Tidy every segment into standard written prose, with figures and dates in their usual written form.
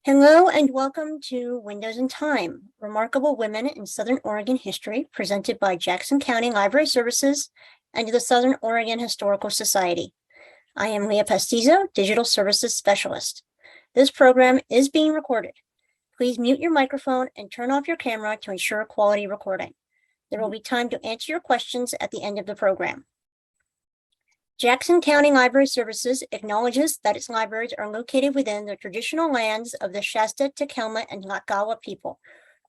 Hello and welcome to Windows in Time, Remarkable Women in Southern Oregon History, presented by Jackson County Library Services and the Southern Oregon Historical Society. I am Leah Pastizo, Digital Services Specialist. This program is being recorded. Please mute your microphone and turn off your camera to ensure quality recording. There will be time to answer your questions at the end of the program. Jackson County Library Services acknowledges that its libraries are located within the traditional lands of the Shasta, Takelma, and Lakawa people,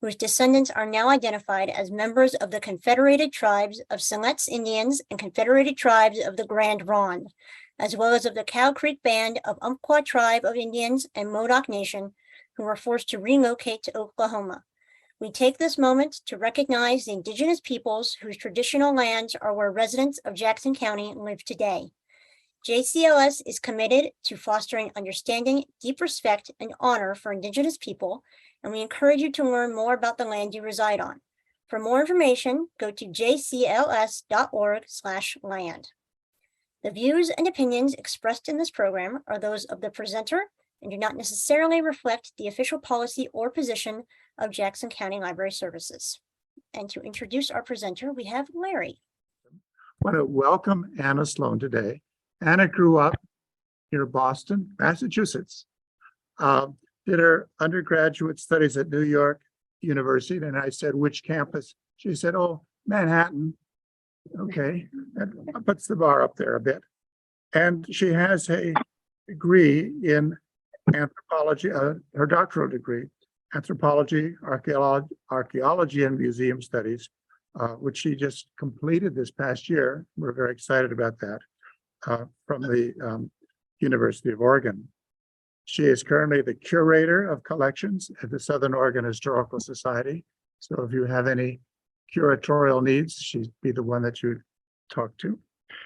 whose descendants are now identified as members of the Confederated Tribes of Siletz Indians and Confederated Tribes of the Grand Ronde, as well as of the Cow Creek Band of Umpqua Tribe of Indians and Modoc Nation, who were forced to relocate to Oklahoma. We take this moment to recognize the indigenous peoples whose traditional lands are where residents of Jackson County live today. JCLS is committed to fostering understanding, deep respect, and honor for indigenous people, and we encourage you to learn more about the land you reside on. For more information, go to jcls.org/land. The views and opinions expressed in this program are those of the presenter and do not necessarily reflect the official policy or position of Jackson County Library Services. And to introduce our presenter, we have Larry. I want to welcome Anna Sloan today. Anna grew up near Boston, Massachusetts, did her undergraduate studies at New York University. And I said, which campus? She said, oh, Manhattan. Okay, that puts the bar up there a bit. And she has a degree in anthropology, her doctoral degree, anthropology, archaeology, and museum studies, which she just completed this past year. We're very excited about that, from the University of Oregon. She is currently the Curator of Collections at the Southern Oregon Historical Society. So if you have any curatorial needs, she'd be the one that you'd talk to.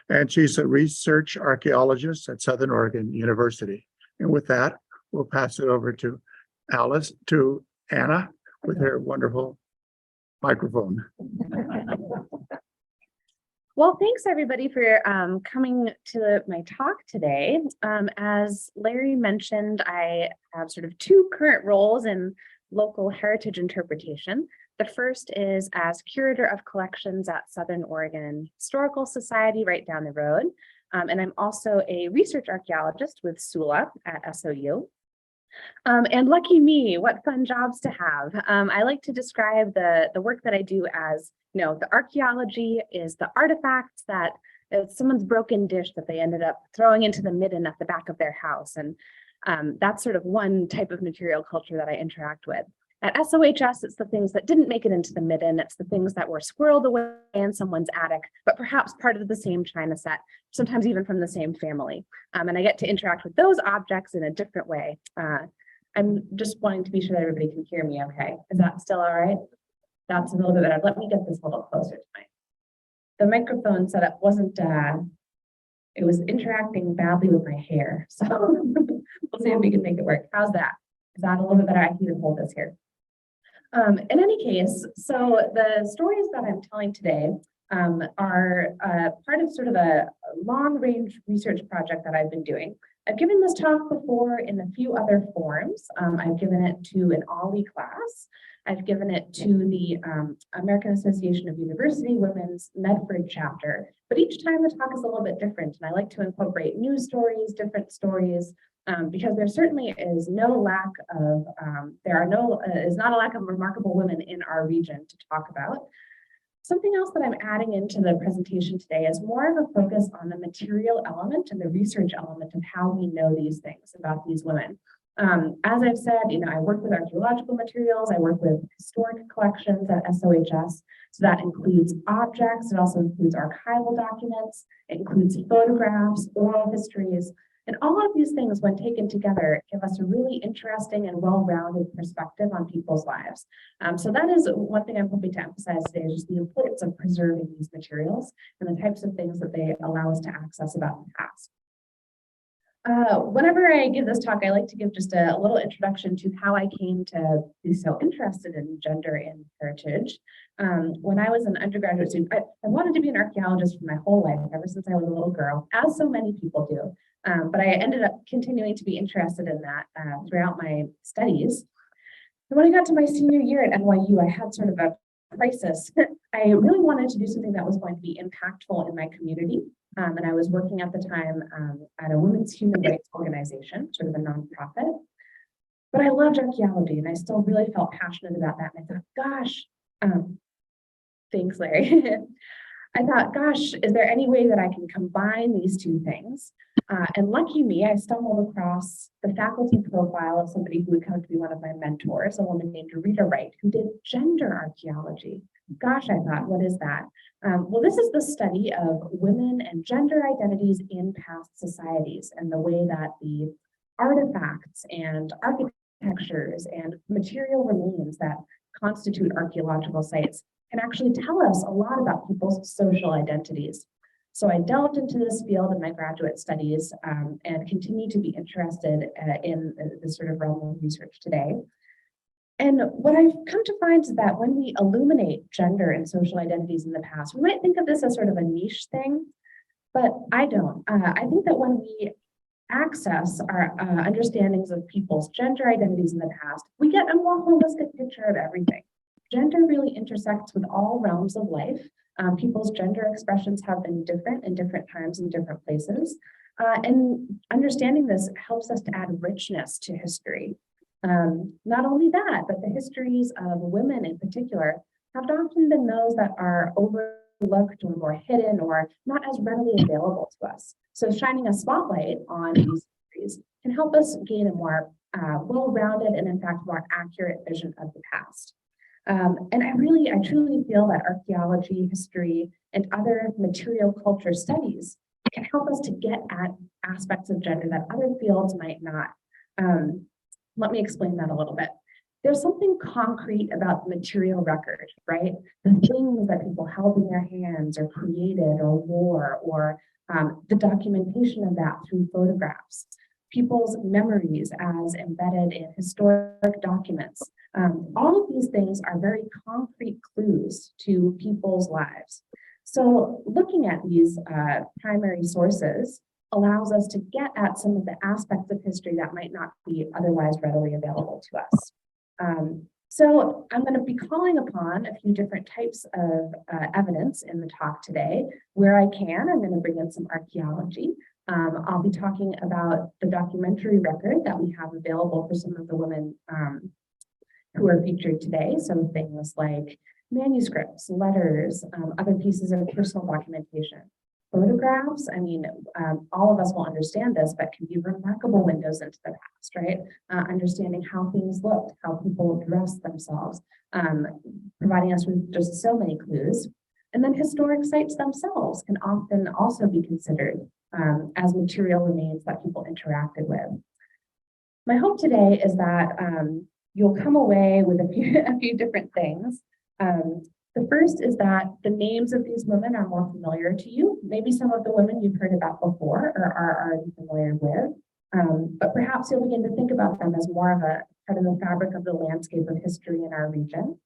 And she's a research archaeologist at Southern Oregon University. And with that, we'll pass it over to Anna with her wonderful microphone. Well, thanks everybody for coming to my talk today. As Larry mentioned, I have sort of two current roles in local heritage interpretation. The first is as Curator of Collections at Southern Oregon Historical Society right down the road. And I'm also a research archaeologist with SULA at SOU. And lucky me, what fun jobs to have. I like to describe the work that I do as, the archaeology is the artifacts that it's someone's broken dish that they ended up throwing into the midden at the back of their house. And that's sort of one type of material culture that I interact with. At SOHS, it's the things that didn't make it into the midden. It's the things that were squirreled away in someone's attic, but perhaps part of the same china set, sometimes even from the same family. And I get to interact with those objects in a different way. I'm just wanting to be sure that everybody can hear me okay. Is that still all right? That's a little bit better. Let me get this a little closer to the microphone setup wasn't, it was interacting badly with my hair. So we'll see if we can make it work. How's that? Is that a little bit better? I can even hold this here. In any case, so the stories that I'm telling today are part of sort of a long-range research project that I've been doing. I've given this talk before in a few other forms. I've given it to an OLLI class. I've given it to the American Association of University Women's Medford chapter. But each time the talk is a little bit different, and I like to incorporate new stories, different stories, because there certainly is no lack of, is not a lack of remarkable women in our region to talk about. Something else that I'm adding into the presentation today is more of a focus on the material element and the research element of how we know these things about these women. As I've said, I work with archaeological materials, I work with historic collections at SOHS. So that includes objects, it also includes archival documents, it includes photographs, oral histories, and all of these things, when taken together, give us a really interesting and well-rounded perspective on people's lives. So that is one thing I'm hoping to emphasize today, is just the importance of preserving these materials and the types of things that they allow us to access about the past. Whenever I give this talk, I like to give just a little introduction to how I came to be so interested in gender and heritage. When I was an undergraduate student, I wanted to be an archaeologist for my whole life, ever since I was a little girl, as so many people do. but I ended up continuing to be interested in that throughout my studies. And when I got to my senior year at NYU, I had sort of a crisis. I really wanted to do something that was going to be impactful in my community. And I was working at the time at a women's human rights organization, sort of a nonprofit. But I loved archaeology and I still really felt passionate about that. And I thought, gosh, thanks, Larry. I thought, gosh, is there any way that I can combine these two things? And lucky me, I stumbled across the faculty profile of somebody who would come to be one of my mentors, a woman named Rita Wright, who did gender archaeology. Gosh, I thought, what is that? Well, this is the study of women and gender identities in past societies and the way that the artifacts and architectures and material remains that constitute archaeological sites can actually tell us a lot about people's social identities. So I delved into this field in my graduate studies and continue to be interested in this sort of realm of research today. And what I've come to find is that when we illuminate gender and social identities in the past, we might think of this as sort of a niche thing, but I don't. I think that when we access our understandings of people's gender identities in the past, we get a more holistic picture of everything. Gender really intersects with all realms of life. People's gender expressions have been different in different times and different places. And understanding this helps us to add richness to history. Not only that, but the histories of women in particular have often been those that are overlooked or more hidden or not as readily available to us. So shining a spotlight on these histories can help us gain a more well-rounded and in fact more accurate vision of the past. And I truly feel that archaeology, history, and other material culture studies can help us to get at aspects of gender that other fields might not. Let me explain that a little bit. There's something concrete about the material record, right? The things that people held in their hands or created or wore, or the documentation of that through photographs, people's memories as embedded in historic documents. All of these things are very concrete clues to people's lives. So looking at these primary sources allows us to get at some of the aspects of history that might not be otherwise readily available to us. So I'm going to be calling upon a few different types of evidence in the talk today. Where I can, I'm going to bring in some archaeology. I'll be talking about the documentary record that we have available for some of the women who are featured today. So things like manuscripts, letters, other pieces of personal documentation. Photographs, all of us will understand this, but can be remarkable windows into the past, right? Understanding how things looked, how people dressed themselves, providing us with just so many clues. And then historic sites themselves can often also be considered as material remains that people interacted with. My hope today is that you'll come away with a few different things. The first is that the names of these women are more familiar to you. Maybe some of the women you've heard about before or are already familiar with, but perhaps you'll begin to think about them as more of a part of the fabric of the landscape of history in our region.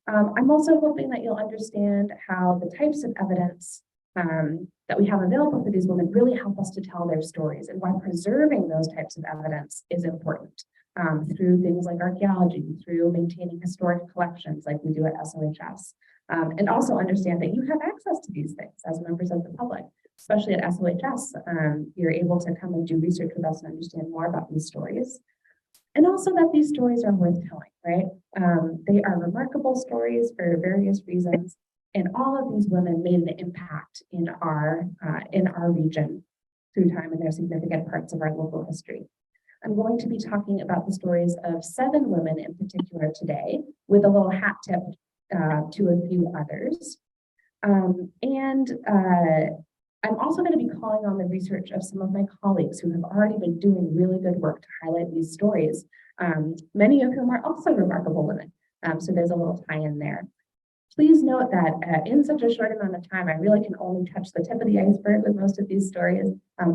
I'm also hoping that you'll understand how the types of evidence that we have available for these women really help us to tell their stories and why preserving those types of evidence is important through things like archaeology, through maintaining historic collections like we do at SOHS. And also understand that you have access to these things as members of the public, especially at SOHS. You're able to come and do research with us and understand more about these stories. And also that these stories are worth telling, right? They are remarkable stories for various reasons. And all of these women made an impact in our region through time, and they're significant parts of our local history. I'm going to be talking about the stories of 7 women in particular today, with a little hat tip to a few others. I'm also going to be calling on the research of some of my colleagues who have already been doing really good work to highlight these stories, many of whom are also remarkable women. So there's a little tie-in there. Please note that in such a short amount of time, I really can only touch the tip of the iceberg with most of these stories.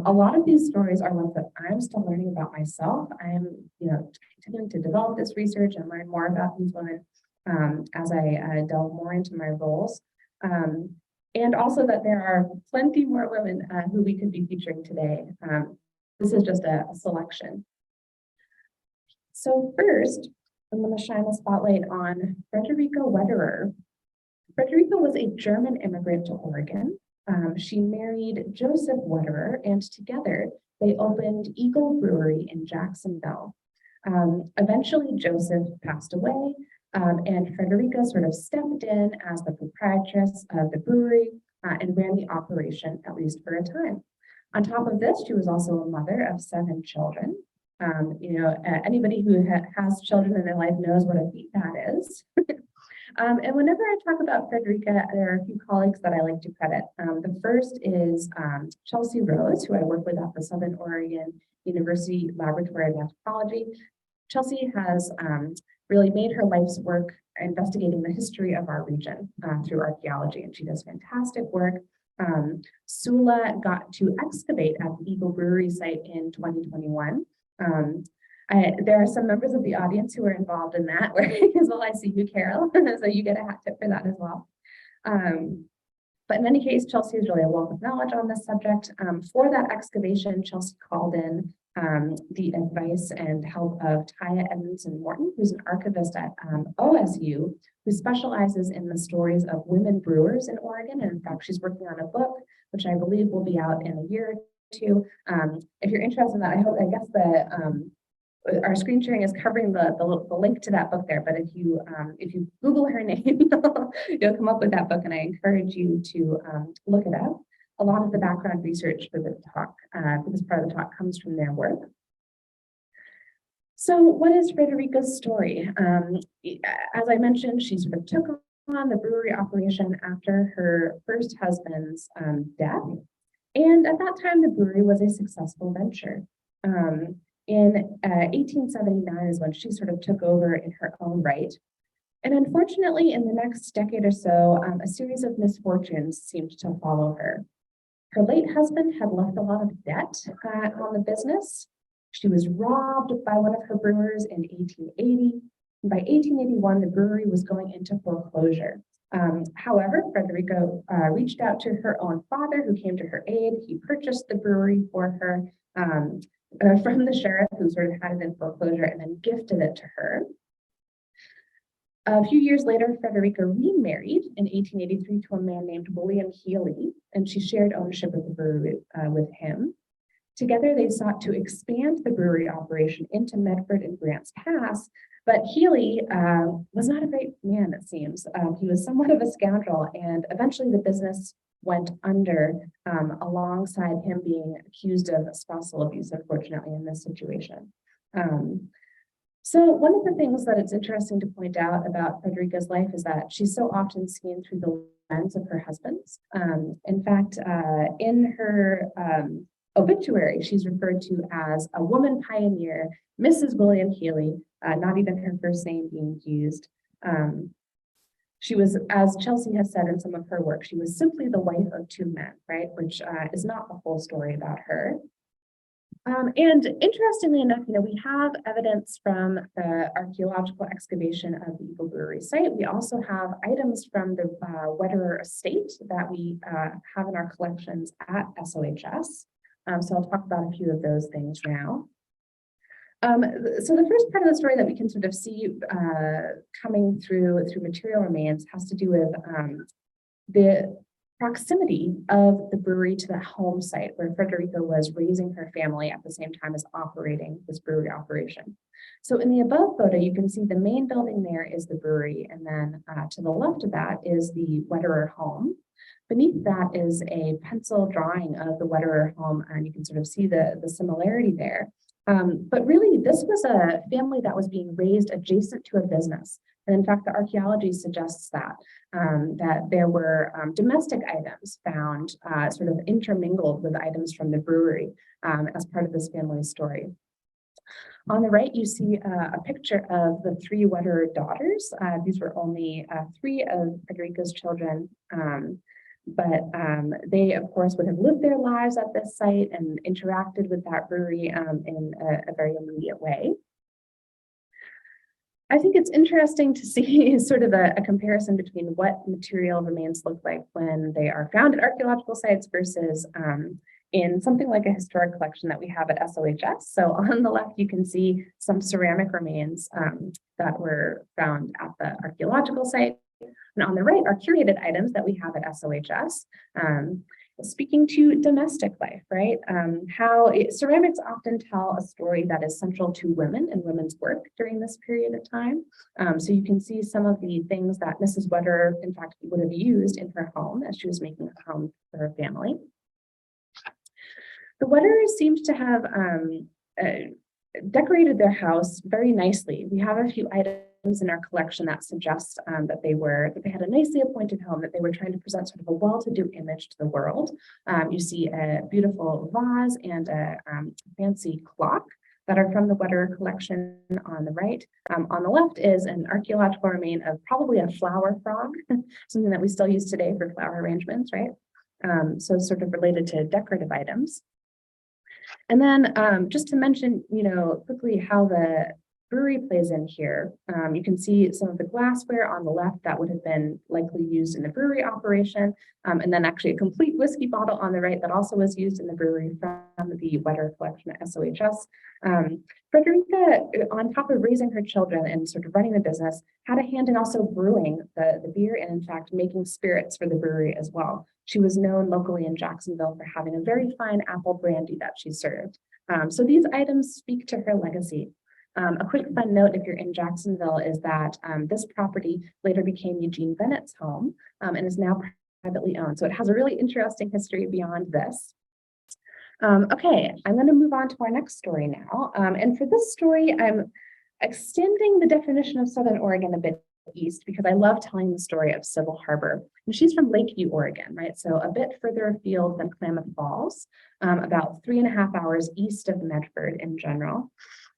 A lot of these stories are ones that I'm still learning about myself. I am, continuing to develop this research and learn more about these women as I delve more into my roles. And also that there are plenty more women who we could be featuring today. This is just a selection. So first, I'm going to shine a spotlight on Fredericka Wetterer. Fredericka was a German immigrant to Oregon. She married Joseph Wetterer, and together they opened Eagle Brewery in Jacksonville. Eventually, Joseph passed away, and Fredericka sort of stepped in as the proprietress of the brewery and ran the operation, at least for a time. On top of this, she was also a mother of 7 children. Anybody who has children in their life knows what a feat that is. And whenever I talk about Fredericka, there are a few colleagues that I like to credit. The first is Chelsea Rose, who I work with at the Southern Oregon University Laboratory of Anthropology. Chelsea has really made her life's work investigating the history of our region through archaeology, and she does fantastic work. Sula got to excavate at the Eagle Brewery site in 2021. There are some members of the audience who are involved in that work as well. I see you, Carol, so you get a hat tip for that as well. But in any case, Chelsea is really a wealth of knowledge on this subject. For that excavation, Chelsea called in the advice and help of Taya Edmondson Morton, who's an archivist at OSU, who specializes in the stories of women brewers in Oregon. And in fact, she's working on a book, which I believe will be out in a year or two. If you're interested in that, I guess our screen sharing is covering the link to that book there. But if you Google her name, you'll come up with that book, and I encourage you to look it up. A lot of the background research for the talk, for this part of the talk, comes from their work. So what is Fredericka's story? As I mentioned, she sort of took on the brewery operation after her first husband's death. And at that time, the brewery was a successful venture. In 1879 is when she sort of took over in her own right. And unfortunately, in the next decade or so, a series of misfortunes seemed to follow her. Her late husband had left a lot of debt on the business. She was robbed by one of her brewers in 1880. And by 1881, the brewery was going into foreclosure. However, Fredericka reached out to her own father, who came to her aid. He purchased the brewery for her from the sheriff, who sort of had it in foreclosure, and then gifted it to her. A few years later, Fredericka remarried in 1883 to a man named William Healy, and she shared ownership of the brewery with him. Together, they sought to expand the brewery operation into Medford and Grants Pass, but Healy was not a great man, it seems. He was somewhat of a scoundrel, and eventually the business went under alongside him being accused of spousal abuse, unfortunately, in this situation. So one of the things that it's interesting to point out about Fredericka's life is that she's so often seen through the lens of her husband's. In fact, in her obituary, she's referred to as a woman pioneer, Mrs. William Healy, not even her first name being used. She was, as Chelsea has said in some of her work, she was simply the wife of 2 men, right? Which is not the whole story about her. And interestingly enough, we have evidence from the archaeological excavation of the Eagle Brewery site. We also have items from the Wetterer estate that we have in our collections at SOHS. So I'll talk about a few of those things now. So the first part of the story that we can sort of see coming through material remains has to do with the proximity of the brewery to the home site where Fredericka was raising her family at the same time as operating this brewery operation. So in the above photo, you can see the main building there is the brewery, and then to the left of that is the Wetterer home. Beneath that is a pencil drawing of the Wetterer home, and you can sort of see the similarity there. But really, this was a family that was being raised adjacent to a business. And in fact, the archaeology suggests that there were domestic items found sort of intermingled with items from the brewery as part of this family's story. On the right, you see a picture of the 3 Wetterer daughters. These were only 3 of Fredericka's children. But they, of course, would have lived their lives at this site and interacted with that brewery in a very immediate way. I think it's interesting to see sort of a comparison between what material remains look like when they are found at archaeological sites versus in something like a historic collection that we have at SOHS. So on the left, you can see some ceramic remains that were found at the archaeological site. And on the right are curated items that we have at SOHS. Speaking to domestic life, right? Ceramics often tell a story that is central to women and women's work during this period of time. So you can see some of the things that Mrs. Wetterer, in fact, would have used in her home as she was making a home for her family. The Wetterers seemed to have decorated their house very nicely. We have a few items in our collection that suggest that they had a nicely appointed home, that they were trying to present sort of a well-to-do image to the world. You see a beautiful vase and a fancy clock that are from the Wetterer collection on the right. On the left is an archaeological remain of probably a flower frog, something that we still use today for flower arrangements, right? So sort of related to decorative items. And then just to mention, quickly how the brewery plays in here. You can see some of the glassware on the left that would have been likely used in the brewery operation. And then actually a complete whiskey bottle on the right that also was used in the brewery from the Wetterer collection at SOHS. Fredericka, on top of raising her children and sort of running the business, had a hand in also brewing the beer and in fact making spirits for the brewery as well. She was known locally in Jacksonville for having a very fine apple brandy that she served. So these items speak to her legacy. A quick fun note, if you're in Jacksonville, is that this property later became Eugene Bennett's home and is now privately owned. So it has a really interesting history beyond this. Okay, I'm going to move on to our next story now. And for this story, I'm extending the definition of Southern Oregon a bit east because I love telling the story of Sybil Harber. And she's from Lakeview, Oregon, right? So a bit further afield than Klamath Falls, about 3.5 hours east of Medford in general.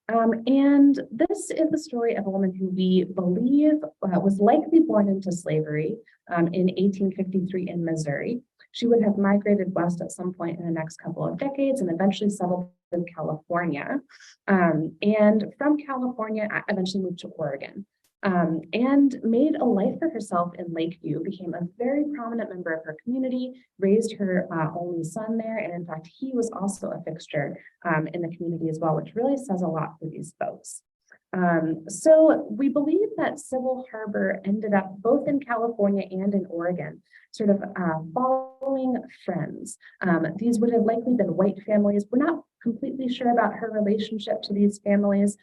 And this is the story of a woman who we believe was likely born into slavery in 1853 in Missouri. She would have migrated west at some point in the next couple of decades and eventually settled in California. And from California, eventually moved to Oregon. And made a life for herself in Lakeview, became a very prominent member of her community, raised her only son there, and in fact, he was also a fixture in the community as well, which really says a lot for these folks. So we believe that Sybil Harber ended up both in California and in Oregon, sort of following friends. These would have likely been white families. We're not completely sure about her relationship to these families.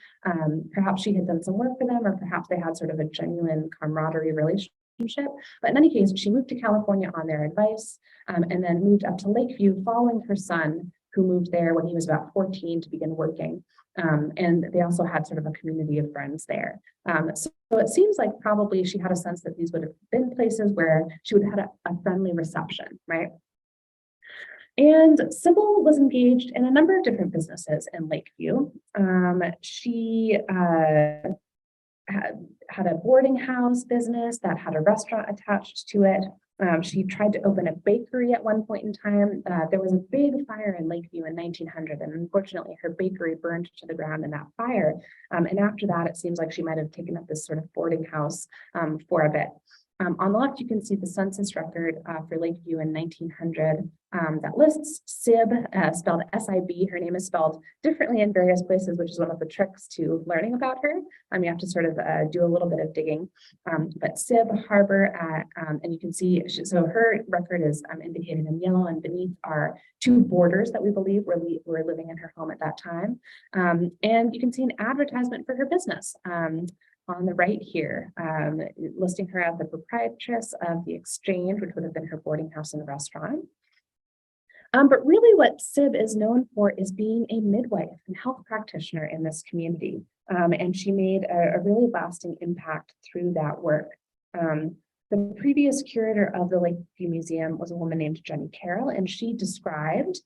Perhaps she had done some work for them, or perhaps they had sort of a genuine camaraderie relationship. But in any case, she moved to California on their advice, and then moved up to Lakeview following her son, who moved there when he was about 14 to begin working. And they also had sort of a community of friends there. So it seems like probably she had a sense that these would have been places where she would have had a friendly reception, right? And Sybil was engaged in a number of different businesses in Lakeview. She had a boarding house business that had a restaurant attached to it. She tried to open a bakery at one point in time. There was a big fire in Lakeview in 1900, and unfortunately her bakery burned to the ground in that fire. And after that, it seems like she might have taken up this sort of boarding house for a bit. On the left, you can see the census record for Lakeview in 1900 that lists Sib, spelled S-I-B. Her name is spelled differently in various places, which is one of the tricks to learning about her. You have to sort of do a little bit of digging. But Sib Harber, and you can see, so her record is indicated in yellow, and beneath are 2 boarders that we believe were living in her home at that time. And you can see an advertisement for her business. On the right here, listing her as the proprietress of the Exchange, which would have been her boarding house and restaurant. But really what Sib is known for is being a midwife and health practitioner in this community. And she made a really lasting impact through that work. The previous curator of the Lakeview Museum was a woman named Jenny Carroll, and she described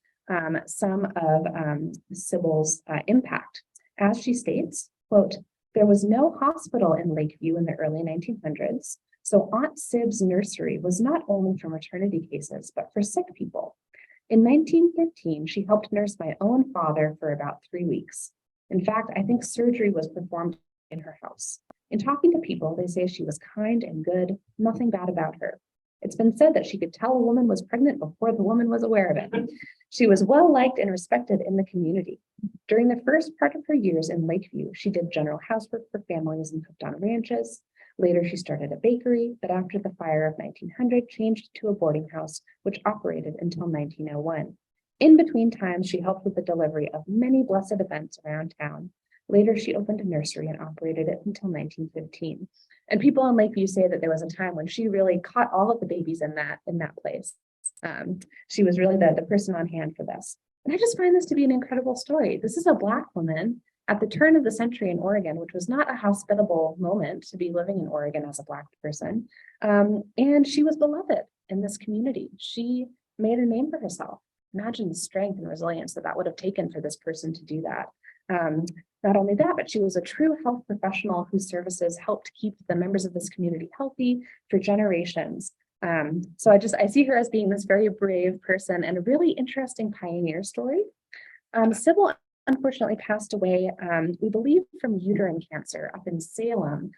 some of Sybil's impact. As she states, quote, "There was no hospital in Lakeview in the early 1900s, so Aunt Sib's nursery was not only for maternity cases, but for sick people. In 1913, she helped nurse my own father for about 3 weeks. In fact, I think surgery was performed in her house. In talking to people, they say she was kind and good, nothing bad about her. It's been said that she could tell a woman was pregnant before the woman was aware of it. She was well liked and respected in the community. During the first part of her years in Lakeview, she did general housework for families and cooked on ranches. Later, she started a bakery, but after the fire of 1900, changed to a boarding house, which operated until 1901. In between times, she helped with the delivery of many blessed events around town. Later, she opened a nursery and operated it until 1915. And people in Lakeview say that there was a time when she really caught all of the babies in that place. She was really the person on hand for this. And I just find this to be an incredible story. This is a Black woman at the turn of the century in Oregon, which was not a hospitable moment to be living in Oregon as a Black person. And she was beloved in this community. She made a name for herself. Imagine the strength and resilience that would have taken for this person to do that. Not only that, but she was a true health professional whose services helped keep the members of this community healthy for generations. So I see her as being this very brave person and a really interesting pioneer story. Sybil unfortunately passed away, we believe, from uterine cancer up in Salem.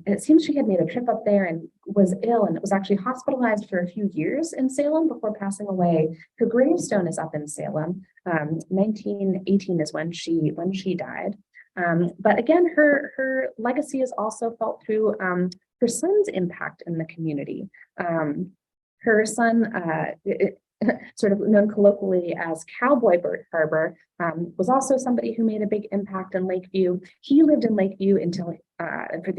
It seems she had made a trip up there and was ill and was actually hospitalized for a few years in Salem before passing away. Her gravestone is up in Salem. 1918 is when she died. But again, her legacy is also felt through her son's impact in the community. Her son, sort of known colloquially as Cowboy Harber, was also somebody who made a big impact in Lakeview. He lived in Lakeview until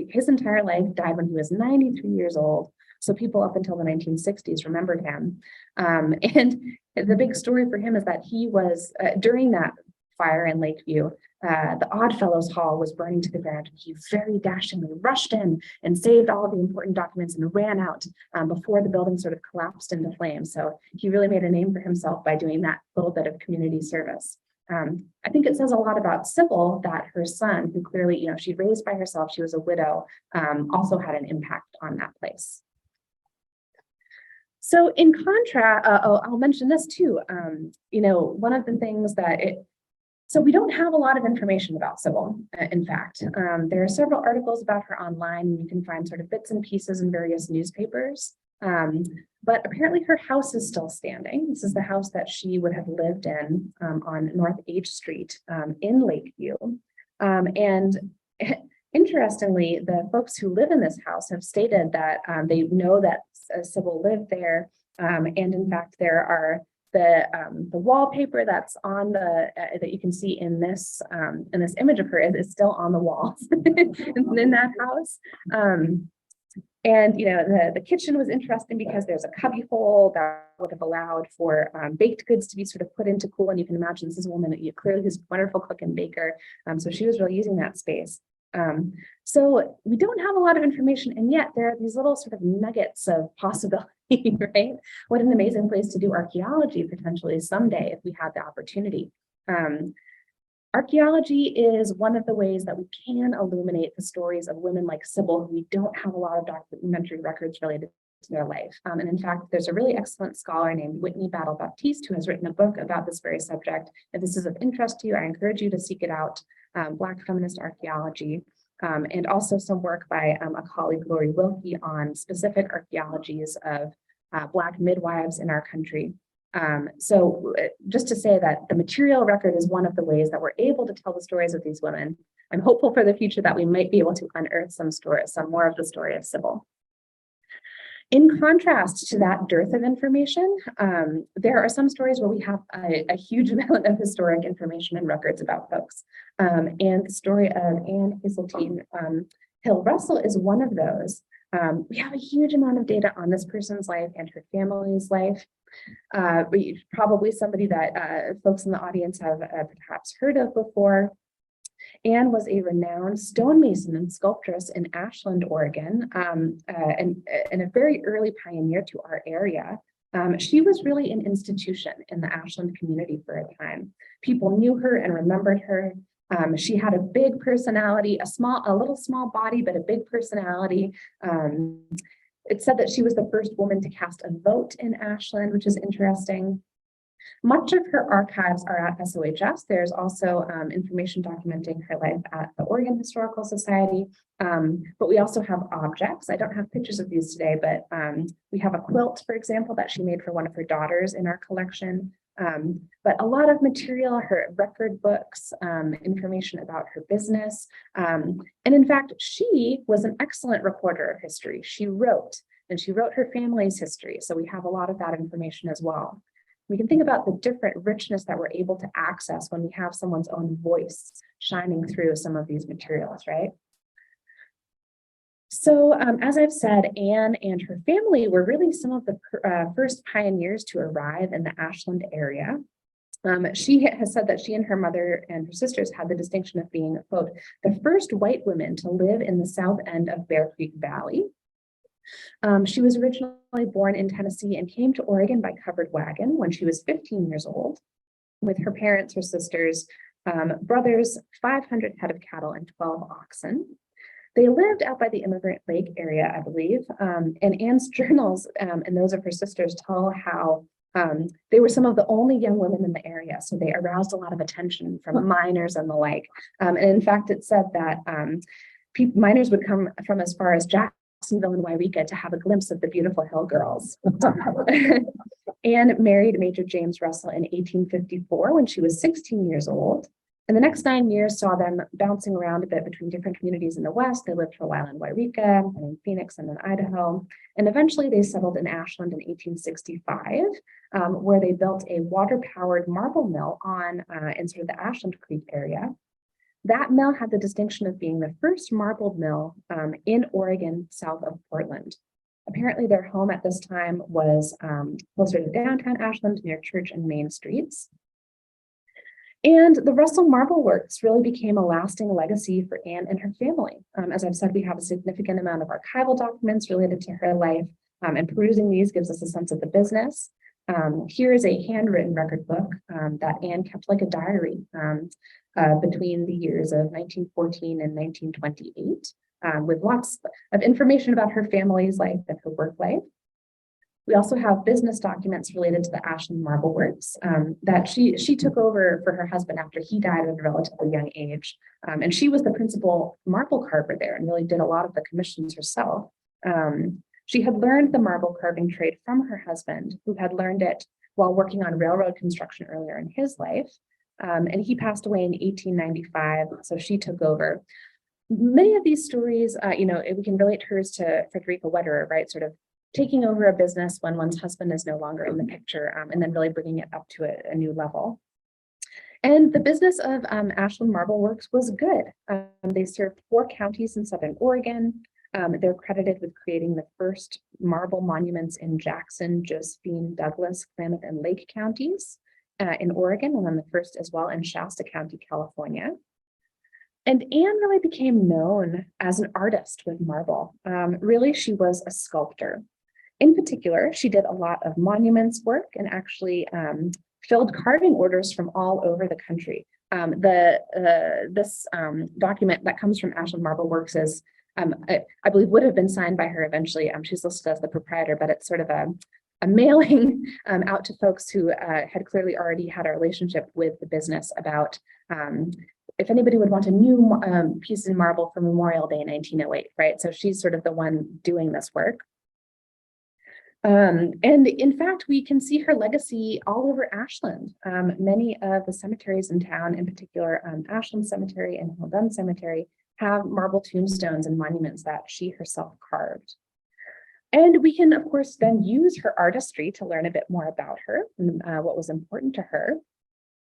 his entire life, died when he was 93 years old. So people up until the 1960s remembered him. And the big story for him is that he was, during that fire in Lakeview, the Oddfellows Hall was burning to the ground. He very dashingly rushed in and saved all of the important documents and ran out before the building sort of collapsed into flames. So he really made a name for himself by doing that little bit of community service. I think it says a lot about Sybil that her son, who clearly, she raised by herself, she was a widow, also had an impact on that place. So in contrast, I'll mention this too. One of the things that so we don't have a lot of information about Sybil, in fact. There are several articles about her online. You can find sort of bits and pieces in various newspapers. But apparently her house is still standing. This is the house that she would have lived in on North H Street in Lakeview. And interestingly, the folks who live in this house have stated that they know that Sybil lived there. And in fact, there are the wallpaper that's on that you can see in this image of her is still on the walls in that house. And the kitchen was interesting because there's a cubby hole that would have allowed for baked goods to be sort of put into cool. And you can imagine this is a woman that clearly is a wonderful cook and baker. So she was really using that space. So we don't have a lot of information, and yet there are these little sort of nuggets of possibility, right? What an amazing place to do archaeology potentially someday if we had the opportunity. Archaeology is one of the ways that we can illuminate the stories of women like Sybil, who we don't have a lot of documentary records related to their life. And in fact, there's a really excellent scholar named Whitney Battle Baptiste who has written a book about this very subject. If this is of interest to you, I encourage you to seek it out, Black Feminist Archaeology, and also some work by a colleague, Lori Wilkie, on specific archaeologies of Black midwives in our country. So just to say that the material record is one of the ways that we're able to tell the stories of these women. I'm hopeful for the future that we might be able to unearth some more of the story of Sybil. In contrast to that dearth of information, there are some stories where we have a huge amount of historic information and records about folks. And the story of Haseltine Hill Russell is one of those. We have a huge amount of data on this person's life and her family's life. Probably somebody that folks in the audience have perhaps heard of before. Anne was a renowned stonemason and sculptress in Ashland, Oregon, and a very early pioneer to our area. She was really an institution in the Ashland community for a time. People knew her and remembered her. She had a big personality, a little small body, but a big personality. It said that she was the first woman to cast a vote in Ashland, which is interesting. Much of her archives are at SOHS. There's also information documenting her life at the Oregon Historical Society, but we also have objects. I don't have pictures of these today, but we have a quilt, for example, that she made for one of her daughters in our collection. But a lot of material, her record books, information about her business. And in fact, she was an excellent recorder of history. She wrote her family's history. So we have a lot of that information as well. We can think about the different richness that we're able to access when we have someone's own voice shining through some of these materials, right? So as I've said, Anne and her family were really some of the first pioneers to arrive in the Ashland area. She has said that she and her mother and her sisters had the distinction of being, quote, the first white women to live in the south end of Bear Creek Valley. She was originally born in Tennessee and came to Oregon by covered wagon when she was 15 years old, with her parents, her sisters, brothers, 500 head of cattle, and 12 oxen. They lived out by the Immigrant Lake area, I believe, and Anne's journals and those of her sisters tell how they were some of the only young women in the area, so they aroused a lot of attention from miners and the like. And in fact, it said that miners would come from as far as Jacksonville and Wairika to have a glimpse of the beautiful hill girls. Anne married Major James Russell in 1854 when she was 16 years old. And the next 9 years saw them bouncing around a bit between different communities in the West. They lived for a while in Wairika and in Phoenix and in Idaho. And eventually they settled in Ashland in 1865, where they built a water-powered marble mill in sort of the Ashland Creek area. That mill had the distinction of being the first marble mill in Oregon, south of Portland. Apparently their home at this time was closer to downtown Ashland near Church and Main Streets. And the Russell Marble Works really became a lasting legacy for Anne and her family. As I've said, we have a significant amount of archival documents related to her life, and perusing these gives us a sense of the business. Here is a handwritten record book that Anne kept like a diary between the years of 1914 and 1928, with lots of information about her family's life and her work life. We also have business documents related to the Ashland Marble Works that she took over for her husband after he died at a relatively young age. And she was the principal marble carver there and really did a lot of the commissions herself. She had learned the marble carving trade from her husband, who had learned it while working on railroad construction earlier in his life. And he passed away in 1895, so she took over. Many of these stories, we can relate hers to Fredericka Wetterer, right? Sort of taking over a business when one's husband is no longer in the picture, and then really bringing it up to a new level. And the business of Ashland Marble Works was good. They served 4 counties in Southern Oregon. They're credited with creating the first marble monuments in Jackson, Josephine, Douglas, Klamath, and Lake counties in Oregon, and then the first as well in Shasta County, California. And Anne really became known as an artist with marble. Really, she was a sculptor. In particular, she did a lot of monuments work and actually filled carving orders from all over the country. This document that comes from Ashland Marble Works is, I believe, would have been signed by her eventually. She's listed as the proprietor, but it's sort of a mailing out to folks who had clearly already had a relationship with the business about if anybody would want a new piece of marble for Memorial Day in 1908, right? So she's sort of the one doing this work. And in fact, we can see her legacy all over Ashland. Many of the cemeteries in town, in particular Ashland Cemetery and Hill Dun Cemetery, have marble tombstones and monuments that she herself carved. And we can, of course, then use her artistry to learn a bit more about her and what was important to her.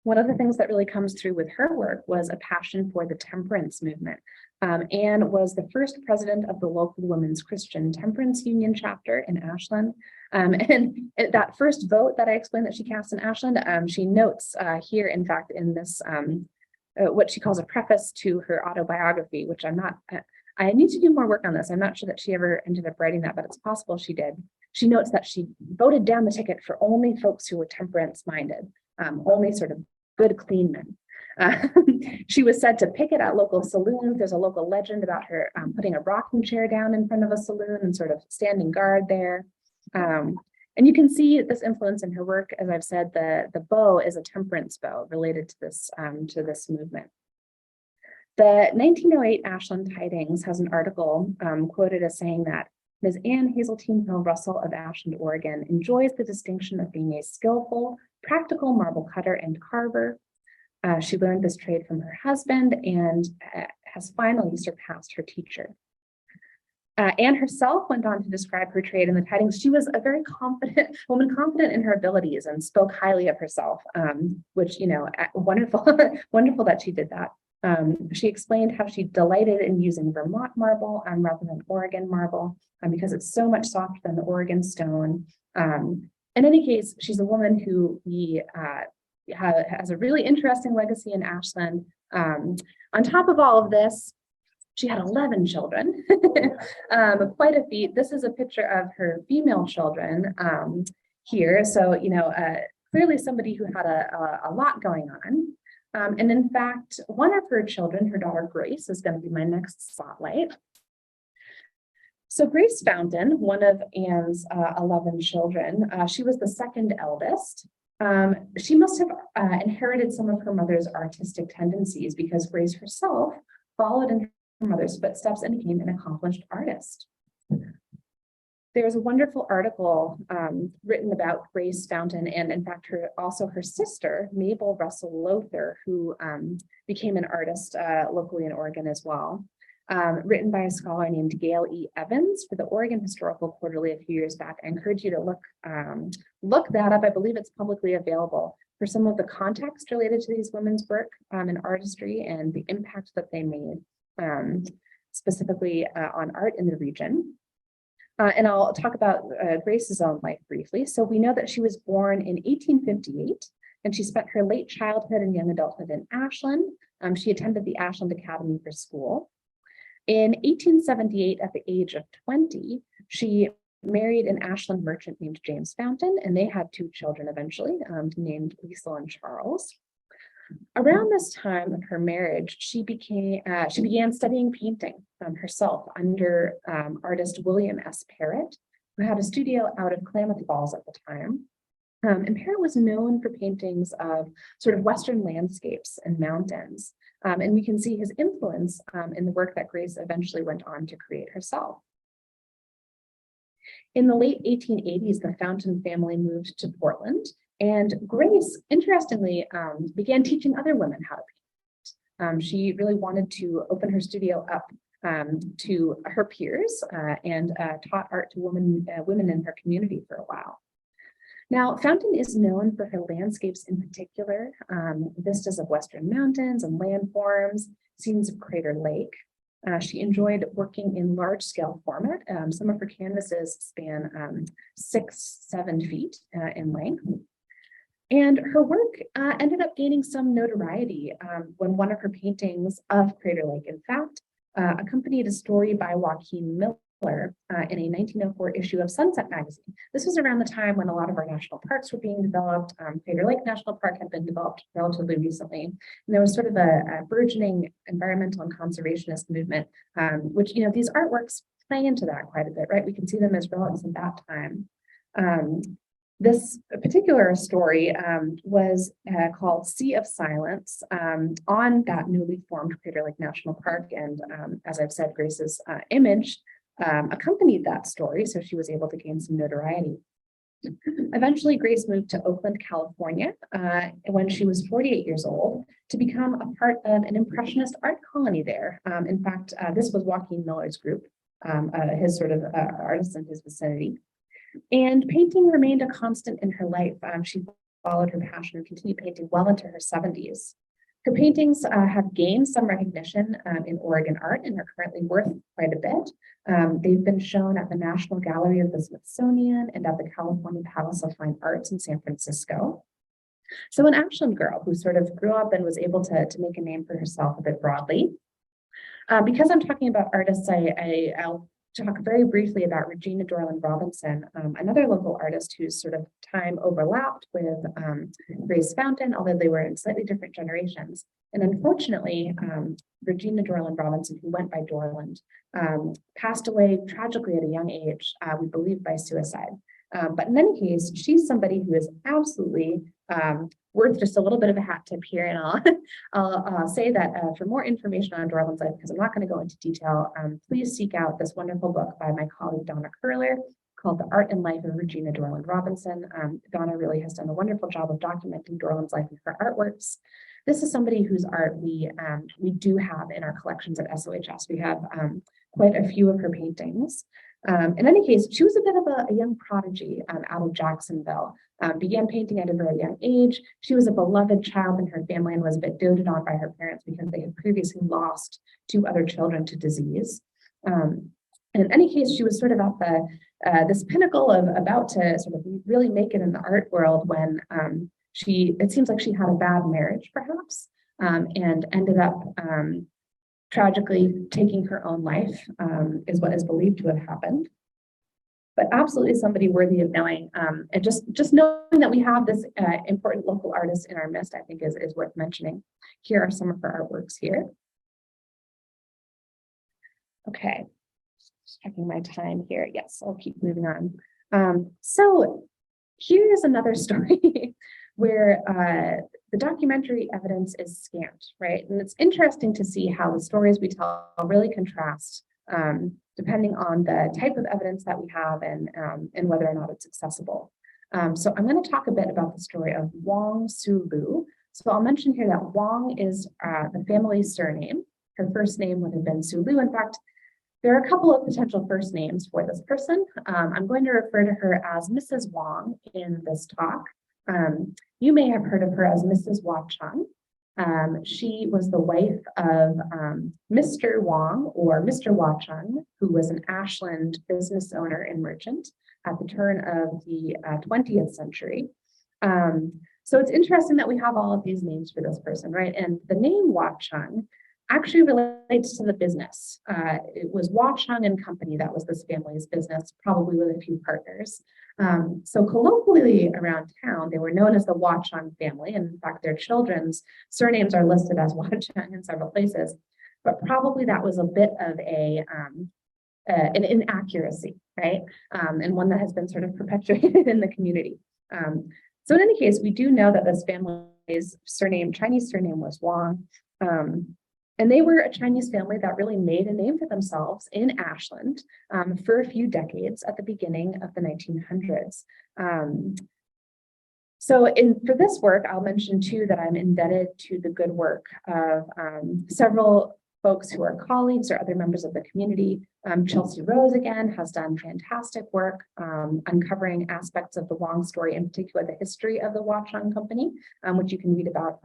One of the things that really comes through with her work was a passion for the temperance movement. Anne was the first president of the local Women's Christian Temperance Union chapter in Ashland. And that first vote that I explained that she cast in Ashland, she notes here, in fact, in this, what she calls a preface to her autobiography, which I need to do more work on this. I'm not sure that she ever ended up writing that, but it's possible she did. She notes that she voted down the ticket for only folks who were temperance minded, only sort of good, clean men. She was said to picket at local saloons. There's a local legend about her putting a rocking chair down in front of a saloon and sort of standing guard there. And you can see this influence in her work. As I've said, the bow is a temperance bow related to this movement. The 1908 Ashland Tidings has an article quoted as saying that Ms. Anne Haseltine Hill Russell of Ashland, Oregon, enjoys the distinction of being a skillful, practical marble cutter and carver. She learned this trade from her husband and has finally surpassed her teacher. Anne herself went on to describe her trade in the Tidings. She was a very confident woman, confident in her abilities, and spoke highly of herself, which, you know, wonderful, wonderful that she did that. She explained how she delighted in using Vermont marble rather than Oregon marble because it's so much softer than the Oregon stone. In any case, she's a woman who has a really interesting legacy in Ashland. On top of all of this, she had 11 children, quite a feat. This is a picture of her female children here. So, you know, clearly somebody who had a lot going on. And in fact, one of her children, her daughter Grace, is going to be my next spotlight. So Grace Fountain, one of Anne's 11 children, she was the second eldest. She must have inherited some of her mother's artistic tendencies because Grace herself followed in her mother's footsteps and became an accomplished artist. There's a wonderful article written about Grace Fountain and, in fact, also her sister, Mabel Russell Lothar, who became an artist locally in Oregon as well, written by a scholar named Gail E. Evans for the Oregon Historical Quarterly a few years back. I encourage you to look that up. I believe it's publicly available for some of the context related to these women's work in artistry and the impact that they made, specifically on art in the region. And I'll talk about Grace's own life briefly. So we know that she was born in 1858, and she spent her late childhood and young adulthood in Ashland. She attended the Ashland Academy for School. In 1878, at the age of 20, she married an Ashland merchant named James Fountain, and they had 2 children eventually, named Liesl and Charles. Around this time of her marriage, she began studying painting herself under artist William S. Parrott, who had a studio out of Klamath Falls at the time. And Parrott was known for paintings of sort of Western landscapes and mountains. And we can see his influence in the work that Grace eventually went on to create herself. In the late 1880s, the Fountain family moved to Portland, and Grace, interestingly, began teaching other women how to paint. She really wanted to open her studio up to her peers and taught art to women in her community for a while. Now, Fountain is known for her landscapes in particular, vistas of Western mountains and landforms, scenes of Crater Lake. She enjoyed working in large-scale format. Some of her canvases span 6-7 feet in length. And her work ended up gaining some notoriety when one of her paintings of Crater Lake, in fact, accompanied a story by Joaquin Miller in a 1904 issue of Sunset magazine. This was around the time when a lot of our national parks were being developed. Crater Lake National Park had been developed relatively recently. And there was sort of a burgeoning environmental and conservationist movement, which, you know, these artworks play into that quite a bit, right? We can see them as relics of that time. This particular story was called Sea of Silence on that newly formed Crater Lake National Park. And as I've said, Grace's image accompanied that story, so she was able to gain some notoriety. Eventually, Grace moved to Oakland, California, when she was 48 years old, to become a part of an Impressionist art colony there. In fact, this was Joaquin Miller's group, his sort of artists in his vicinity. And painting remained a constant in her life. She followed her passion and continued painting well into her 70s. Her paintings have gained some recognition in Oregon art and are currently worth quite a bit. They've been shown at the National Gallery of the Smithsonian and at the California Palace of Fine Arts in San Francisco. So an Ashland girl who sort of grew up and was able to make a name for herself a bit broadly. Because I'm talking about artists, I'll talk very briefly about Regina Dorland Robinson, another local artist whose sort of time overlapped with Grace Fountain, although they were in slightly different generations. And unfortunately, Regina Dorland Robinson, who went by Dorland, passed away tragically at a young age, we believe by suicide. But in any case, she's somebody who is absolutely worth just a little bit of a hat tip here. And I'll say that for more information on Dorland's life, because I'm not going to go into detail, please seek out this wonderful book by my colleague Donna Curler called The Art and Life of Regina Dorland Robinson. Donna really has done a wonderful job of documenting Dorland's life in her artworks. This is somebody whose art we do have in our collections at SOHS. We have quite a few of her paintings. In any case, she was a bit of a young prodigy out of Jacksonville. Began painting at a very young age. She was a beloved child in her family and was a bit doted on by her parents because they had previously lost 2 other children to disease. And in any case, she was sort of at this pinnacle of about to sort of really make it in the art world when it seems like she had a bad marriage, perhaps, and ended up tragically taking her own life, is what is believed to have happened. But absolutely somebody worthy of knowing. And just knowing that we have this important local artist in our midst, I think is worth mentioning. Here are some of her artworks here. Okay, just checking my time here. Yes, I'll keep moving on. So here is another story where the documentary evidence is scant, right? And it's interesting to see how the stories we tell really contrast depending on the type of evidence that we have and whether or not it's accessible. So I'm going to talk a bit about the story of Wong Soo Lue. So I'll mention here that Wong is the family's surname. Her first name would have been Soo Lue. In fact, there are a couple of potential first names for this person. I'm going to refer to her as Mrs. Wong in this talk. You may have heard of her as Mrs. Wah-Chung. She was the wife of Mr. Wong or Mr. Wah-Chung, who was an Ashland business owner and merchant at the turn of the 20th century. So it's interesting that we have all of these names for this person, right? And the name Wah-Chung actually relates to the business. It was Wah-Chung and Company. That was this family's business, probably with a few partners. So colloquially around town, they were known as the Wah-Chung family. And in fact, their children's surnames are listed as Wah-Chung in several places. But probably that was a bit of an inaccuracy, right? And one that has been sort of perpetuated in the community. So in any case, we do know that this family's Chinese surname was Wong. And they were a Chinese family that really made a name for themselves in Ashland for a few decades at the beginning of the 1900s. For this work, I'll mention too that I'm indebted to the good work of several folks who are colleagues or other members of the community. Chelsea Rose, again, has done fantastic work uncovering aspects of the Wong story, in particular the history of the Wah-Chung Company, which you can read about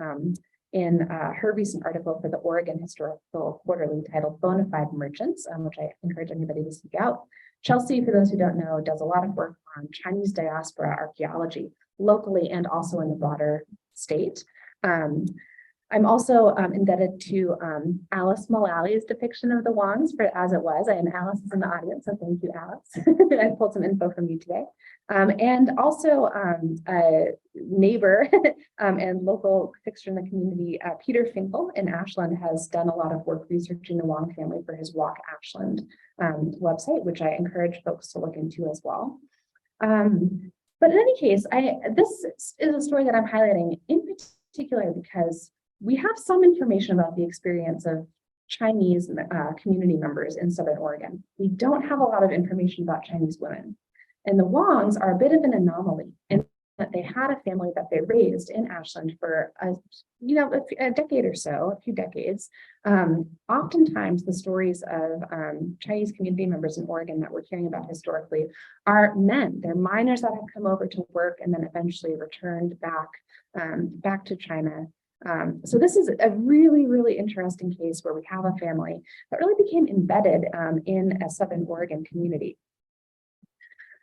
in her recent article for the Oregon Historical Quarterly titled Bonafide Merchants, which I encourage anybody to seek out. Chelsea, for those who don't know, does a lot of work on Chinese diaspora archaeology locally and also in the broader state. I'm also indebted to Alice Mullally's depiction of the Wongs for As It Was. And Alice is in the audience, so thank you, Alice. I pulled some info from you today. And also a neighbor and local fixture in the community, Peter Finkel in Ashland, has done a lot of work researching the Wong family for his Walk Ashland website, which I encourage folks to look into as well. But in any case, this is a story that I'm highlighting in particular because we have some information about the experience of Chinese community members in Southern Oregon. We don't have a lot of information about Chinese women. And the Wongs are a bit of an anomaly in that they had a family that they raised in Ashland for a decade or so, a few decades. Oftentimes the stories of Chinese community members in Oregon that we're hearing about historically are men. They're miners that have come over to work and then eventually returned back to China. So this is a really, really interesting case where we have a family that really became embedded in a Southern Oregon community.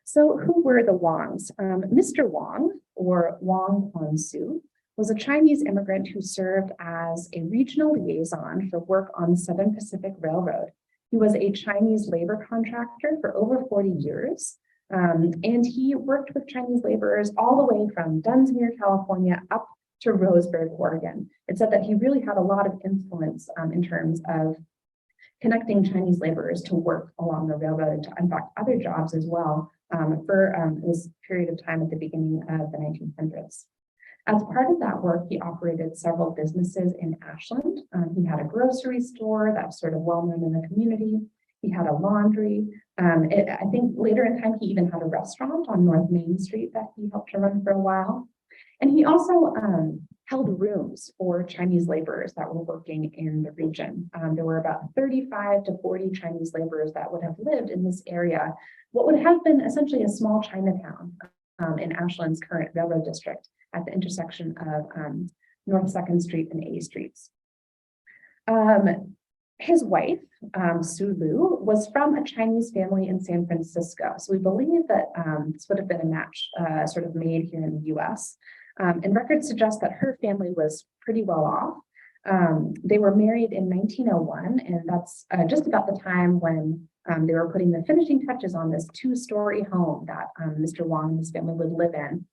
So who were the Wongs? Mr. Wong, or Wong Hwan-Soo, was a Chinese immigrant who served as a regional liaison for work on the Southern Pacific Railroad. He was a Chinese labor contractor for over 40 years, and he worked with Chinese laborers all the way from Dunsmuir, California, up to Roseburg, Oregon. It said that he really had a lot of influence in terms of connecting Chinese laborers to work along the railroad and to, in fact, other jobs as well for this period of time at the beginning of the 1900s. As part of that work, he operated several businesses in Ashland. He had a grocery store that was sort of well known in the community. He had a laundry. I think later in time, he even had a restaurant on North Main Street that he helped to run for a while. And he also held rooms for Chinese laborers that were working in the region. There were about 35 to 40 Chinese laborers that would have lived in this area, what would have been essentially a small Chinatown in Ashland's current railroad district at the intersection of North 2nd Street and A Streets. His wife, Soo Lue, was from a Chinese family in San Francisco. So we believe that this would have been a match sort of made here in the US. And records suggest that her family was pretty well off. They were married in 1901, and that's just about the time when they were putting the finishing touches on this 2-story home that Mr. Wong and his family would live in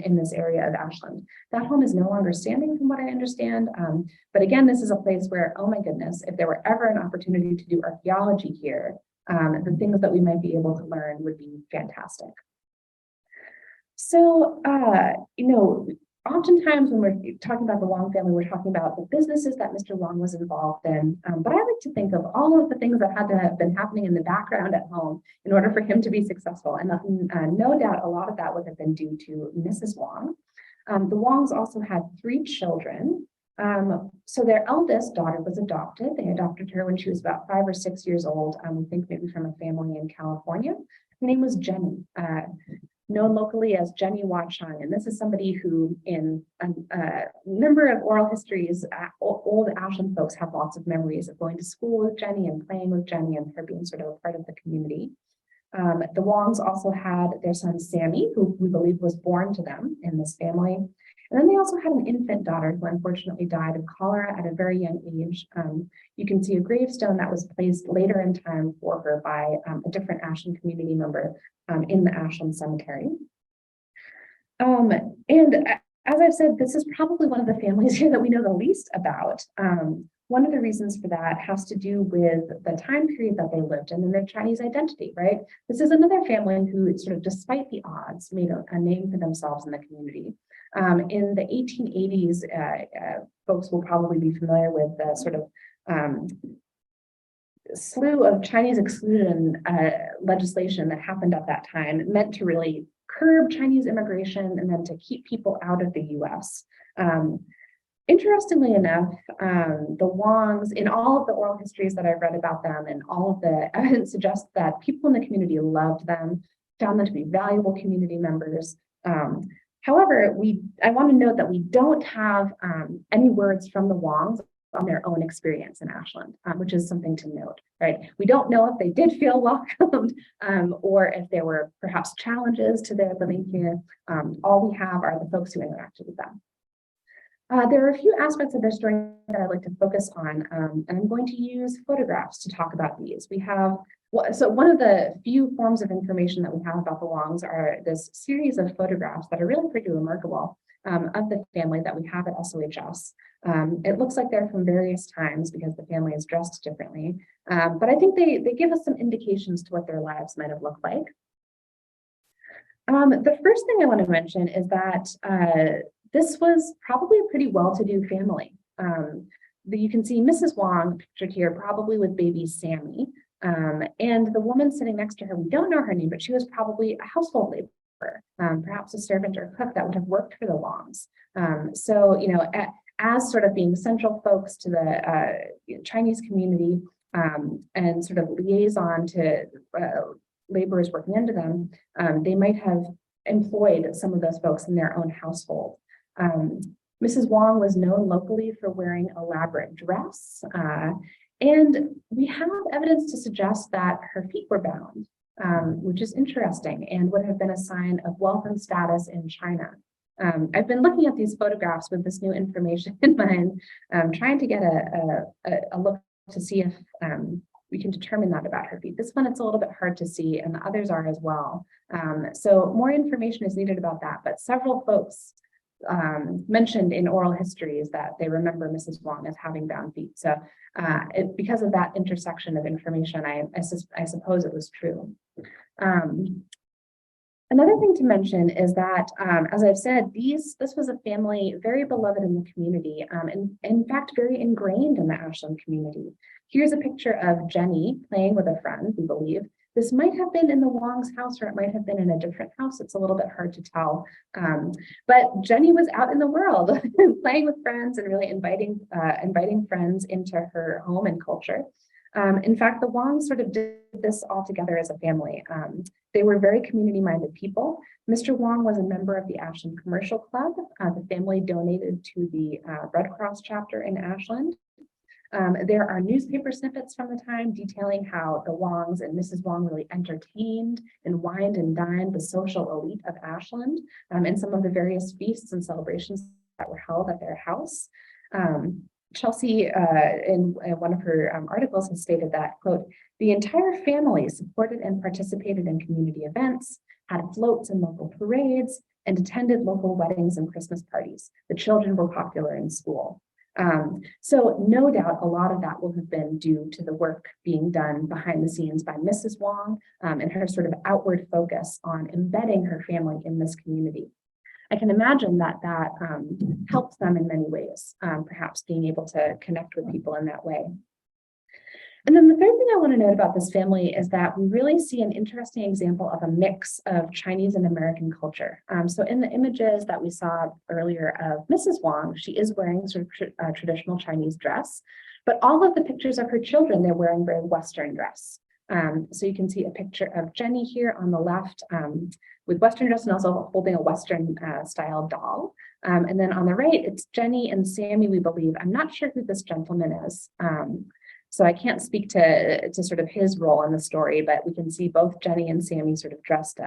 in this area of Ashland. That home is no longer standing from what I understand. But again, this is a place where, oh my goodness, if there were ever an opportunity to do archaeology here, the things that we might be able to learn would be fantastic. So, oftentimes when we're talking about the Wong family, we're talking about the businesses that Mr. Wong was involved in. But I like to think of all of the things that had to have been happening in the background at home in order for him to be successful. And no doubt a lot of that would have been due to Mrs. Wong. The Wongs also had 3 children. So their eldest daughter was adopted. They adopted her when she was about 5 or 6 years old. We think maybe from a family in California. Her name was Jenny. Known locally as Jenny Wachang. And this is somebody who in a number of oral histories, old Ashland folks have lots of memories of going to school with Jenny and playing with Jenny and her being sort of a part of the community. The Wongs also had their son Sammy, who we believe was born to them in this family. And then they also had an infant daughter who unfortunately died of cholera at a very young age. You can see a gravestone that was placed later in time for her by a different Ashland community member in the Ashland Cemetery. And as I've said, this is probably one of the families here that we know the least about. One of the reasons for that has to do with the time period that they lived in and their Chinese identity, right? This is another family who sort of, despite the odds, made a name for themselves in the community. In the 1880s, folks will probably be familiar with the sort of slew of Chinese exclusion legislation that happened at that time, meant to really curb Chinese immigration and then to keep people out of the US. Interestingly enough, the Wongs, in all of the oral histories that I've read about them and all of the evidence suggests that people in the community loved them, found them to be valuable community members. However, I want to note that we don't have any words from the Wongs on their own experience in Ashland, which is something to note, right? We don't know if they did feel welcomed or if there were perhaps challenges to their living here. All we have are the folks who interacted with them. There are a few aspects of their story that I'd like to focus on, and I'm going to use photographs to talk about these. So one of the few forms of information that we have about the Wongs are this series of photographs that are really pretty remarkable of the family that we have at SOHS. It looks like they're from various times because the family is dressed differently, but I think they give us some indications to what their lives might have looked like. The first thing I want to mention is that this was probably a pretty well-to-do family. You can see Mrs. Wong pictured here, probably with baby Sammy. And the woman sitting next to her, we don't know her name, but she was probably a household laborer, perhaps a servant or cook that would have worked for the Wongs. So, as sort of being central folks to the Chinese community and sort of liaison to laborers working under them, they might have employed some of those folks in their own household. Mrs. Wong was known locally for wearing elaborate dress, and we have evidence to suggest that her feet were bound, which is interesting and would have been a sign of wealth and status in China. I've been looking at these photographs with this new information in mind, trying to get a look to see if we can determine that about her feet. This one, it's a little bit hard to see, and the others are as well. So more information is needed about that, but several folks mentioned in oral histories that they remember Mrs. Wong as having bound feet. So because of that intersection of information, I suppose it was true. Another thing to mention is that, as I've said, this was a family very beloved in the community, and in fact, very ingrained in the Ashland community. Here's a picture of Jenny playing with a friend, we believe. This might have been in the Wong's house, or it might have been in a different house. It's a little bit hard to tell. But Jenny was out in the world playing with friends and really inviting friends into her home and culture. In fact, the Wongs sort of did this all together as a family. They were very community-minded people. Mr. Wong was a member of the Ashland Commercial Club. The family donated to the Red Cross chapter in Ashland. There are newspaper snippets from the time detailing how the Wongs and Mrs. Wong really entertained and wined and dined the social elite of Ashland in some of the various feasts and celebrations that were held at their house. Chelsea, in one of her articles, has stated that, quote, the entire family supported and participated in community events, had floats and local parades, and attended local weddings and Christmas parties. The children were popular in school. So no doubt a lot of that will have been due to the work being done behind the scenes by Mrs. Wong and her sort of outward focus on embedding her family in this community. I can imagine that helped them in many ways, perhaps being able to connect with people in that way. And then the third thing I want to note about this family is that we really see an interesting example of a mix of Chinese and American culture. So in the images that we saw earlier of Mrs. Wong, she is wearing sort of a traditional Chinese dress, but all of the pictures of her children, they're wearing very Western dress. So you can see a picture of Jenny here on the left with Western dress and also holding a Western style doll. And then on the right, it's Jenny and Sammy, we believe. I'm not sure who this gentleman is. So I can't speak to sort of his role in the story, but we can see both Jenny and Sammy sort of dressed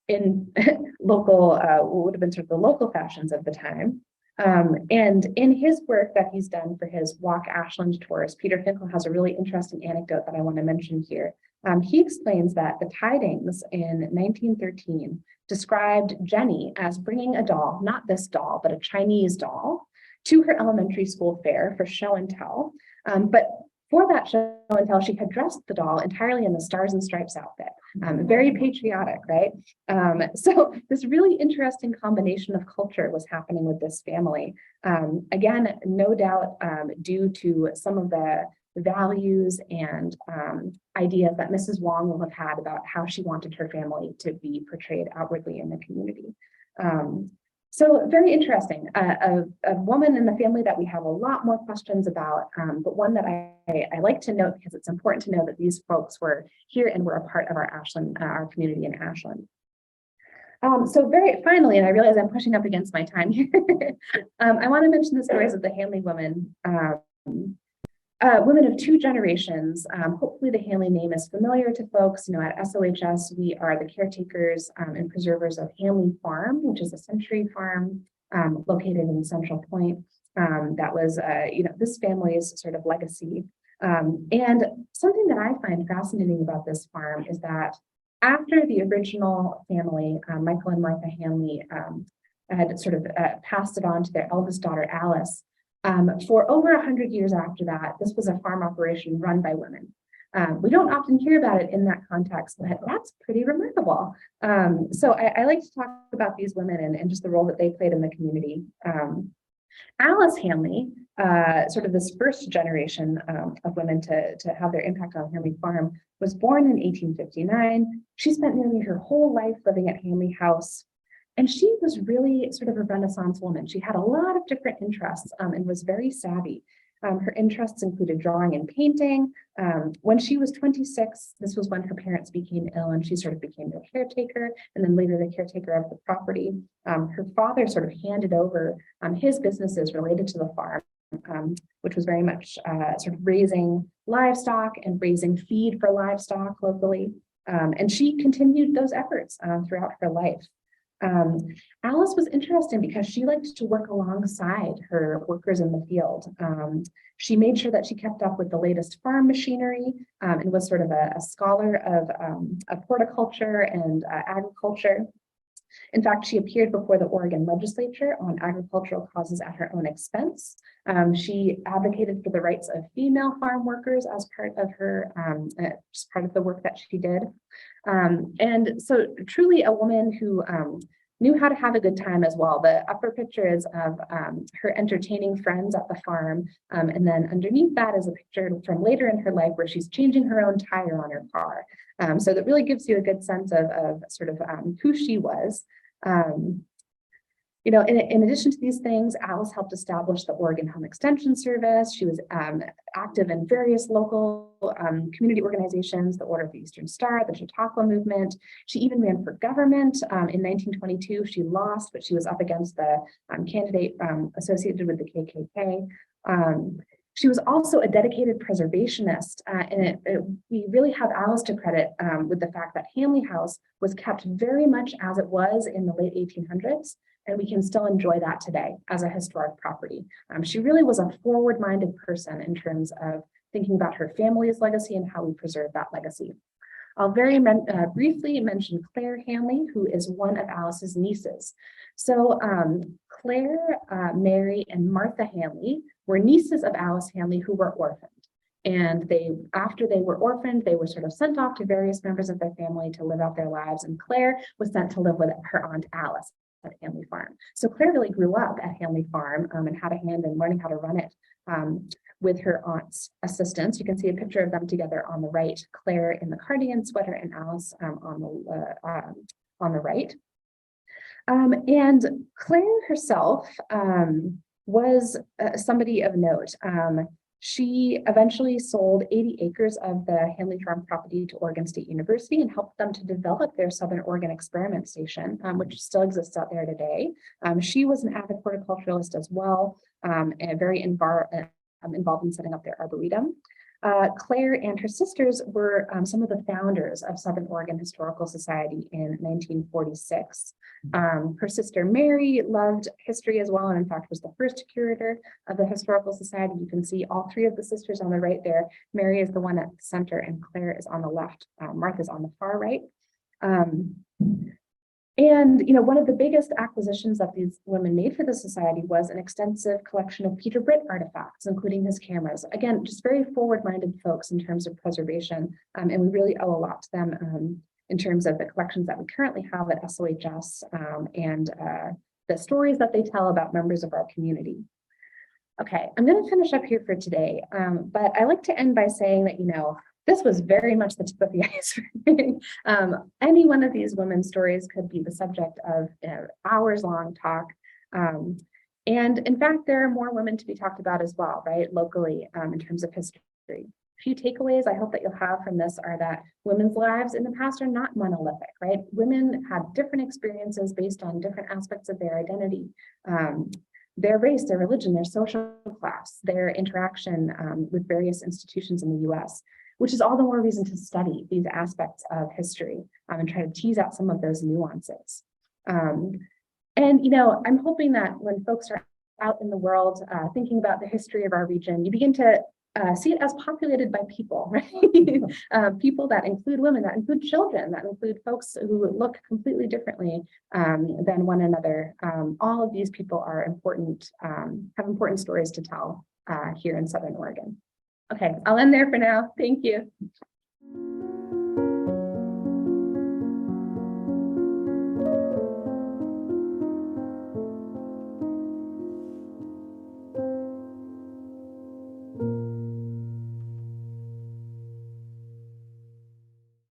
in local, what would have been sort of the local fashions of the time. And in his work that he's done for his Walk Ashland tours, Peter Finkel has a really interesting anecdote that I want to mention here. He explains that the tidings in 1913 described Jenny as bringing a doll, not this doll, but a Chinese doll, to her elementary school fair for show and tell. But for that show and tell, she had dressed the doll entirely in the Stars and Stripes outfit. Very patriotic, right? So this really interesting combination of culture was happening with this family. Again, no doubt due to some of the values and ideas that Mrs. Wong will have had about how she wanted her family to be portrayed outwardly in the community. So very interesting, a woman in the family that we have a lot more questions about, but one that I like to note because it's important to know that these folks were here and were a part of our community in Ashland. So very finally, and I realize I'm pushing up against my time here, I want to mention the stories of the Hanley women. Women of two generations. Hopefully the Hanley name is familiar to folks. You know, at SOHS, we are the caretakers and preservers of Hanley Farm, which is a century farm located in Central Point. That was, this family's sort of legacy. And something that I find fascinating about this farm is that after the original family, Michael and Martha Hanley, had sort of passed it on to their eldest daughter, Alice, for over 100 years after that, this was a farm operation run by women. We don't often hear about it in that context, but that's pretty remarkable. So I like to talk about these women and just the role that they played in the community. Alice Hanley, sort of this first generation of women to have their impact on Hanley Farm, was born in 1859. She spent nearly her whole life living at Hanley House. And she was really sort of a Renaissance woman. She had a lot of different interests and was very savvy. Her interests included drawing and painting. When she was 26, this was when her parents became ill and she sort of became their caretaker and then later the caretaker of the property. Her father sort of handed over his businesses related to the farm, which was very much sort of raising livestock and raising feed for livestock locally. And she continued those efforts throughout her life. Alice was interesting because she liked to work alongside her workers in the field. She made sure that she kept up with the latest farm machinery and was sort of a scholar of horticulture and agriculture. In fact, she appeared before the Oregon legislature on agricultural causes at her own expense. She advocated for the rights of female farm workers as part of her, as part of the work that she did. And so truly a woman who knew how to have a good time as well. The upper picture is of her entertaining friends at the farm. And then underneath that is a picture from later in her life where she's changing her own tire on her car. So that really gives you a good sense of sort of who she was. You know, in addition to these things, Alice helped establish the Oregon Home Extension Service. She was active in various local community organizations, the Order of the Eastern Star, the Chautauqua Movement. She even ran for government. In 1922, she lost, but she was up against the candidate associated with the KKK. She was also a dedicated preservationist, and we really have Alice to credit with the fact that Hanley House was kept very much as it was in the late 1800s, and we can still enjoy that today as a historic property. She really was a forward-minded person in terms of thinking about her family's legacy and how we preserve that legacy. I'll very briefly mention Claire Hanley, who is one of Alice's nieces. So Claire, Mary, and Martha Hanley were nieces of Alice Hanley who were orphaned. And after they were orphaned, they were sort of sent off to various members of their family to live out their lives. And Claire was sent to live with her aunt Alice at Hanley Farm. So Claire really grew up at Hanley Farm and had a hand in learning how to run it with her aunt's assistance. You can see a picture of them together on the right, Claire in the cardigan sweater and Alice on the right. And Claire herself was somebody of note. She eventually sold 80 acres of the Hanley Farm property to Oregon State University and helped them to develop their Southern Oregon Experiment Station, which still exists out there today. She was an avid horticulturalist as well, and very involved in setting up their arboretum. Claire and her sisters were some of the founders of Southern Oregon Historical Society in 1946. Her sister Mary loved history as well, and in fact was the first curator of the Historical Society. You can see all three of the sisters on the right there. Mary is the one at the center and Claire is on the left. Martha's on the far right. And, you know, one of the biggest acquisitions that these women made for the society was an extensive collection of Peter Britt artifacts, including his cameras. Again, just very forward-minded folks in terms of preservation. And we really owe a lot to them in terms of the collections that we currently have at SOHS and the stories that they tell about members of our community. Okay, I'm going to finish up here for today, but I like to end by saying that, you know, this was very much the tip of the iceberg. Any one of these women's stories could be the subject of hours-long talk. And in fact, there are more women to be talked about as well, right, locally in terms of history. A few takeaways I hope that you'll have from this are that women's lives in the past are not monolithic, right? Women had different experiences based on different aspects of their identity. Their race, their religion, their social class, their interaction with various institutions in the US, which is all the more reason to study these aspects of history and try to tease out some of those nuances. And, you know, I'm hoping that when folks are out in the world thinking about the history of our region, you begin to see it as populated by people, right? People that include women, that include children, that include folks who look completely differently than one another. All of these people are important, have important stories to tell here in Southern Oregon. Okay, I'll end there for now. Thank you.